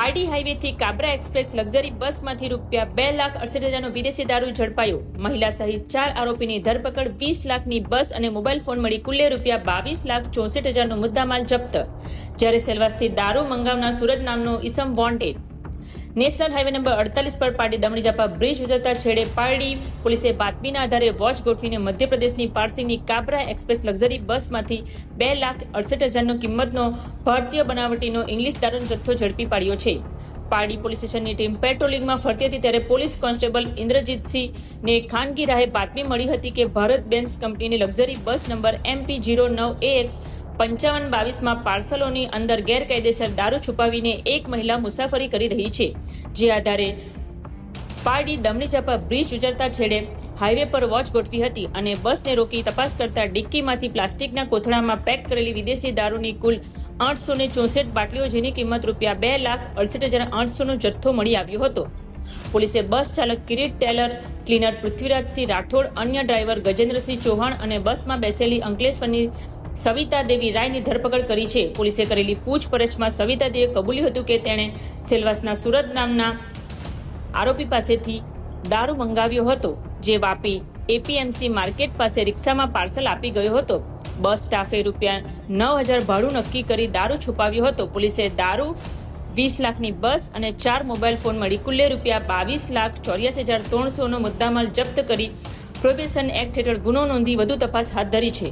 Pardi હાઈવેથી Kabra express luxury બસમાંથી ₹2,68,000નો વિદેશી દારૂ ઝડપાયો. મહિલા સહિત 4 આરોપીની ધરપકડ. 20 લાખની બસ અને મોબાઈલ ફોન મળી કુલ્લે ₹22,64,000નો મુદ્દામાલ જપ્ત. જ્યારે સેલવાસથી દારૂ મંગાવનાર સુરજ નામનો ઈસમ વોન્ટેડ. નેશનલ હાઈવે નંબર 48 પર પારડી દમણીજાપા બ્રિજ ઉતરતા છેડે પારડી પોલીસે બાતમીના આધારે વોચ ગોઠવીને મધ્યપ્રદેશની પારસીની કાબરા એક્સપ્રેસ લક્ઝરી બસમાંથી ₹2,68,000નો કિંમતનો ભારતીય બનાવટીનો ઇંગ્લિશ દારૂનો જથ્થો ઝડપી પાડ્યો છે. પારડી પોલીસ સ્ટેશનની ટીમ પેટ્રોલિંગમાં ફરતી હતી ત્યારે પોલીસ કોન્સ્ટેબલ ઇન્દ્રજીતસિંહને ખાનગી રાહે બાતમી મળી હતી કે ભારત બેન્ઝ કંપનીની લક્ઝરી બસ નંબર MP09AX 5522માં પાર્સલોની અંદર ગેરકાયદેસર દારૂ છુપાવીને એક મહિલા મુસાફરી કરી રહી છે. જે આધારે પારડી દમણીચાપા બ્રિજ ઉતરતા છેડે હાઈવે પર વોચ ગોઠવી હતી અને બસને રોકી તપાસ કરતા ડિક્કીમાંથી પ્લાસ્ટિકના કોથળામાં પેક કરેલી વિદેશી દારૂની કુલ 864 બાટલીઓ જેની કિંમત ₹2,68,800નો જથ્થો મળી આવ્યો હતો. પોલીસે બસ ચાલક કિરીટ ટેલર, ક્લીનર પૃથ્વીરાજસિંહ રાઠોડ, અન્ય ડ્રાઈવર ગજેન્દ્રસિંહ ચૌહાણ અને બસમાં બેસેલી અંકલેશ્વરની સવિતા દેવી રાયની ધરપકડ કરી છે. પોલીસે કરેલી પૂછપરછમાં સવિતા દેવીએ કબૂલ્યું હતું કે તેણે સેલવાસના સુરત નામના આરોપી પાસેથી દારૂ મંગાવ્યો હતો, જે વાપી APMC માર્કેટ પાસે રિક્ષામાં પાર્સલ આપી ગયો હતો. બસ સ્ટાફે ₹9,000 ભાડું નક્કી કરી દારૂ છુપાવ્યો હતો. પોલીસે દારૂ, 20 લાખની બસ અને 4 મોબાઈલ ફોન મળી કુલ્લે ₹22,84,300નો મુદ્દામાલ જપ્ત કરી પ્રોહિબિશન એક્ટ હેઠળ ગુનો નોંધી વધુ તપાસ હાથ ધરી છે.